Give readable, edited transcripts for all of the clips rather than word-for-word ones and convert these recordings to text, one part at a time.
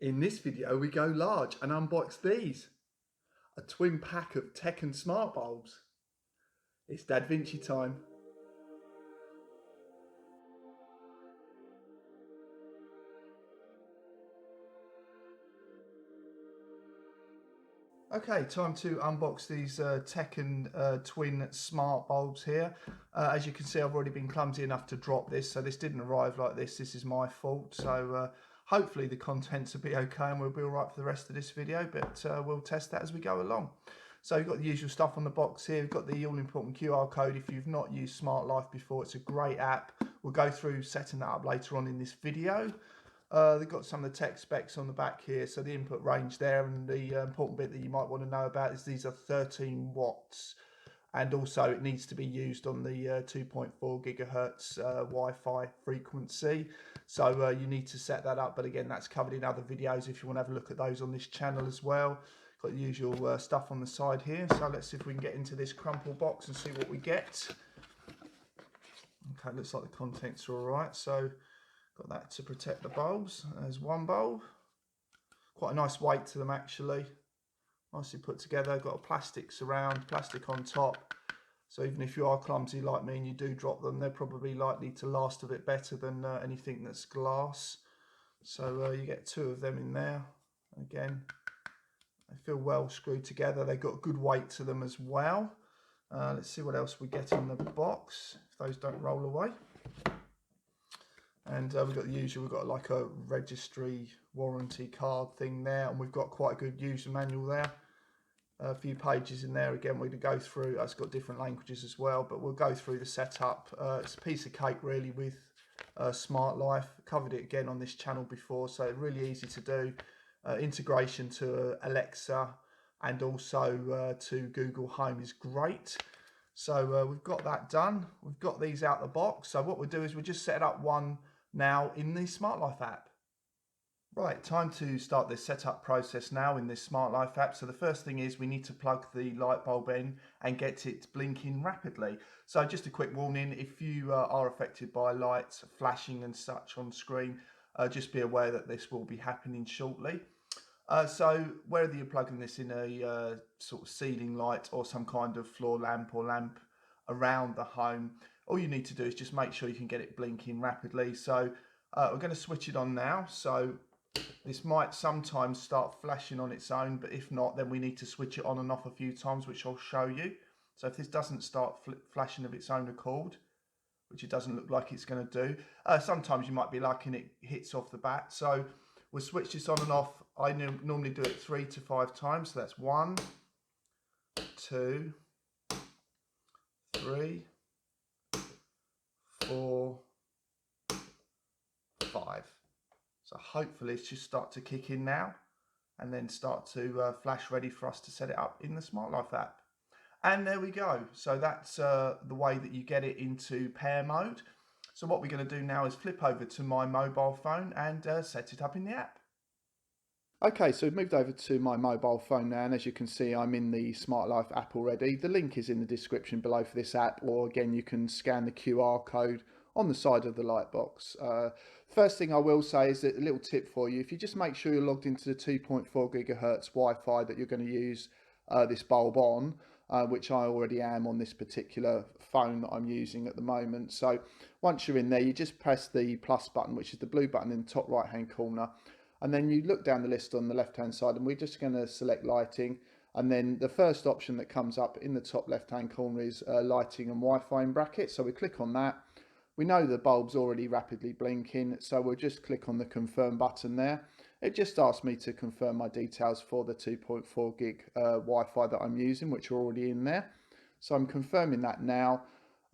In this video we go large and unbox these, a twin pack of TECKIN smart bulbs. It's DADvinci time. Okay, time to unbox these TECKIN twin smart bulbs here. As you can see, I've already been clumsy enough to drop this, so this didn't arrive like this. This is my fault. So hopefully the contents will be okay and we'll be all right for the rest of this video, but we'll test that as we go along. So you've got the usual stuff on the box here. We've got the all-important QR code. If you've not used Smart Life before, it's a great app. We'll go through setting that up later on in this video. They've got some of the tech specs on the back here, so the input range there, and the important bit that you might want to know about is these are 13 watts, and also it needs to be used on the 2.4 gigahertz Wi-Fi frequency, so you need to set that up, but again that's covered in other videos if you want to have a look at those on this channel as well. Got the usual stuff on the side here, so let's see if we can get into this crumple box and see what we get. Okay, looks like the contents are alright, so got that to protect the bulbs. There's one bulb. Quite a nice weight to them actually. Nicely put together. Got a plastic surround, plastic on top. So even if you are clumsy like me and you do drop them, they're probably likely to last a bit better than anything that's glass. So you get two of them in there. Again, they feel well screwed together. They've got good weight to them as well. Let's see what else we get in the box, if those don't roll away. And we've got the usual, we've got like a registry warranty card thing there, and we've got quite a good user manual there. A few pages in there, again we're going to go through, it's got different languages as well, but we'll go through the setup. It's a piece of cake really with Smart Life. Covered it again on this channel before, so really easy to do. Integration to Alexa and also to Google Home is great. So we've got that done. We've got these out the box. So what we'll do is we'll just set up one now in the Smart Life app. Right, time to start this setup process now in this Smart Life app. So the first thing is we need to plug the light bulb in and get it blinking rapidly. So just a quick warning, if you are affected by lights flashing and such on screen, just be aware that this will be happening shortly. So whether you're plugging this in a sort of ceiling light or some kind of floor lamp or lamp around the home, all you need to do is just make sure you can get it blinking rapidly. So we're going to switch it on now. So this might sometimes start flashing on its own, but if not, then we need to switch it on and off a few times, which I'll show you. So if this doesn't start flashing of its own accord, which it doesn't look like it's going to do, sometimes you might be lucky and it hits off the bat. So we'll switch this on and off. I normally do it 3 to 5 times. So that's 1, 2, 3, 4, 5. So hopefully it should start to kick in now and then start to flash ready for us to set it up in the Smart Life app. And there we go. So that's the way that you get it into pair mode. So what we're going to do now is flip over to my mobile phone and set it up in the app. Okay, so we've moved over to my mobile phone now, and as you can see, I'm in the Smart Life app already. The link is in the description below for this app, or again, you can scan the QR code on the side of the light box. First thing I will say is that a little tip for you, if you just make sure you're logged into the 2.4 gigahertz Wi-Fi that you're going to use this bulb on, which I already am on this particular phone that I'm using at the moment. So once you're in there, you just press the plus button, which is the blue button in the top right hand corner. And then you look down the list on the left hand side, and we're just going to select lighting. And then the first option that comes up in the top left hand corner is lighting and Wi-Fi in brackets. So we click on that. We know the bulb's already rapidly blinking, so we'll just click on the confirm button there. It just asks me to confirm my details for the 2.4 gig Wi-Fi that I'm using, which are already in there. So I'm confirming that now.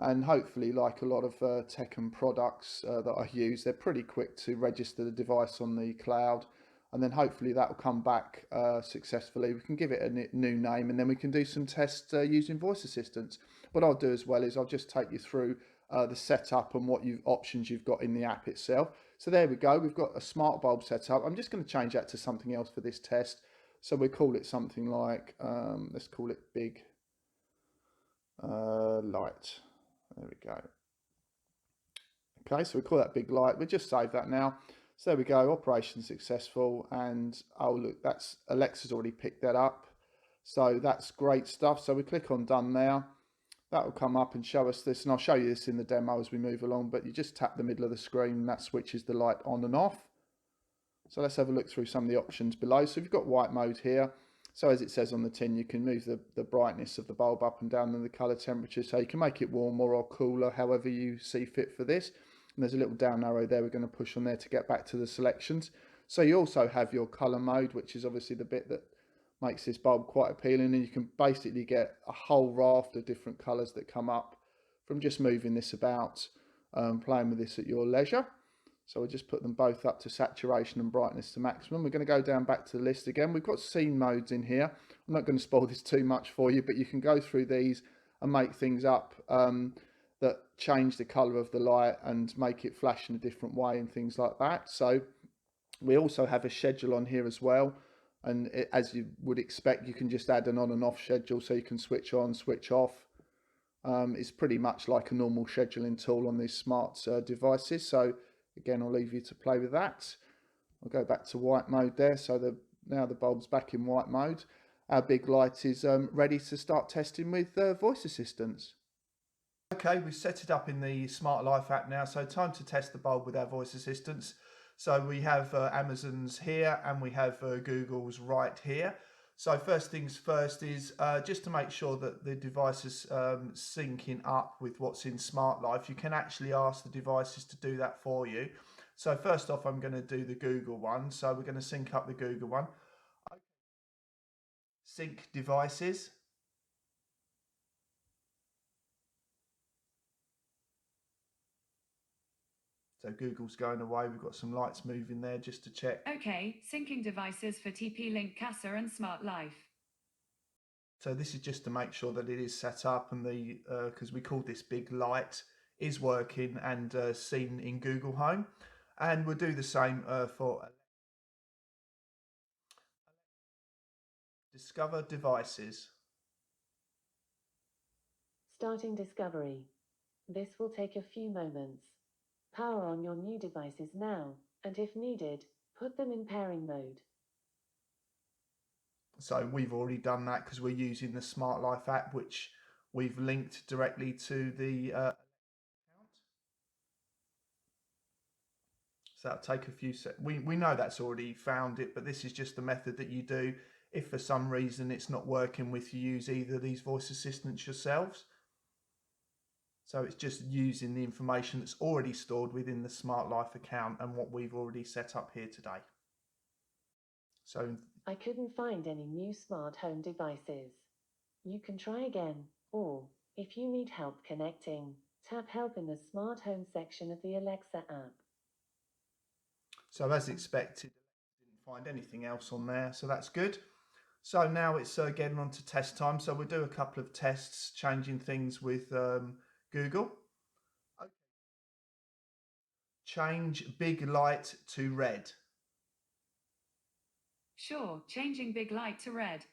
And hopefully, like a lot of TECKIN products that I use, they're pretty quick to register the device on the cloud, and then hopefully that will come back successfully. We can give it a new name, and then we can do some tests using voice assistants. What I'll do as well is I'll just take you through the setup and what options you've got in the app itself. So there we go, we've got a smart bulb set up. I'm just going to change that to something else for this test. So we call it something like, let's call it big light. There we go. Okay, so we call that big light. We'll just save that now. So there we go, operation successful. And oh look, that's Alexa's already picked that up. So that's great stuff. So we click on done now. That will come up and show us this, and I'll show you this in the demo as we move along, but you just tap the middle of the screen and that switches the light on and off. So let's have a look through some of the options below. So you've got white mode here. So as it says on the tin, you can move the brightness of the bulb up and down and the colour temperature. So you can make it warmer or cooler, however you see fit for this. And there's a little down arrow there we're going to push on there to get back to the selections. So you also have your colour mode, which is obviously the bit that makes this bulb quite appealing. And you can basically get a whole raft of different colours that come up from just moving this about, playing with this at your leisure. So we'll just put them both up to saturation and brightness to maximum. We're going to go down back to the list again. We've got scene modes in here. I'm not going to spoil this too much for you, but you can go through these and make things up that change the colour of the light and make it flash in a different way and things like that. So we also have a schedule on here as well. And as you would expect, you can just add an on and off schedule, so you can switch on, switch off. It's pretty much like a normal scheduling tool on these smart devices. So again, I'll leave you to play with that. I'll go back to white mode there. So now the bulb's back in white mode. Our big light is ready to start testing with voice assistants. Okay, we've set it up in the Smart Life app now. So time to test the bulb with our voice assistants. So we have Amazon's here and we have Google's right here. So first things first is just to make sure that the device is syncing up with what's in Smart Life. You can actually ask the devices to do that for you. So first off, I'm going to do the Google one. So we're going to sync up the Google one. Sync devices. So Google's going away. We've got some lights moving there just to check. Okay, syncing devices for TP-Link Casa and Smart Life. So this is just to make sure that it is set up and the because we call this big light is working and seen in Google Home. And we'll do the same for discover devices. Starting discovery. This will take a few moments. Power on your new devices now, and if needed, put them in pairing mode. So we've already done that because we're using the Smart Life app, which we've linked directly to the account. So that'll take a few seconds. We know that's already found it, but this is just the method that you do if for some reason it's not working with you use either of these voice assistants yourselves. So it's just using the information that's already stored within the Smart Life account and what we've already set up here today. So I couldn't find any new smart home devices. You can try again, or if you need help connecting, tap help in the smart home section of the Alexa app. So as expected, didn't find anything else on there, so that's good. So now it's getting on to test time. So we'll do a couple of tests, changing things with Google. Okay. Change big light to red. Sure, changing big light to red.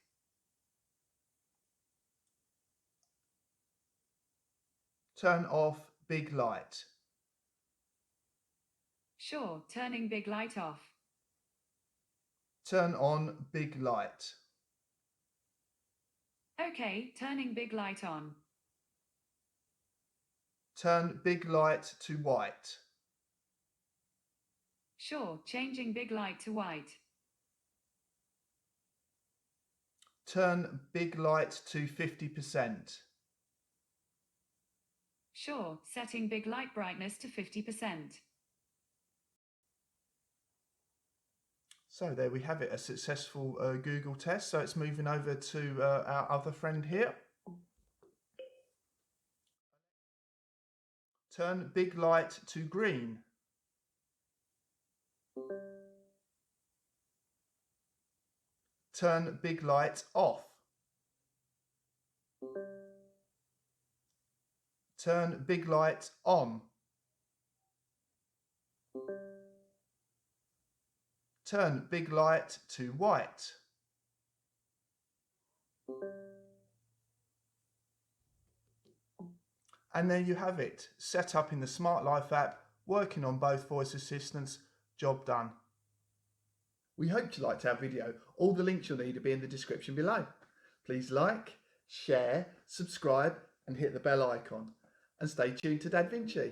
Turn off big light. Sure, turning big light off. Turn on big light. Okay, turning big light on. Turn big light to white. Sure, changing big light to white. Turn big light to 50%. Sure, setting big light brightness to 50%. So there we have it, a successful Google test. So it's moving over to our other friend here. Turn big light to green. Turn big light off. Turn big light on. Turn big light to white. And there you have it, set up in the Smart Life app, working on both voice assistants, Job done. We hope you liked our video. All the links you'll need will be in the description below. Please like, share, subscribe and hit the bell icon. And stay tuned to DADvinci.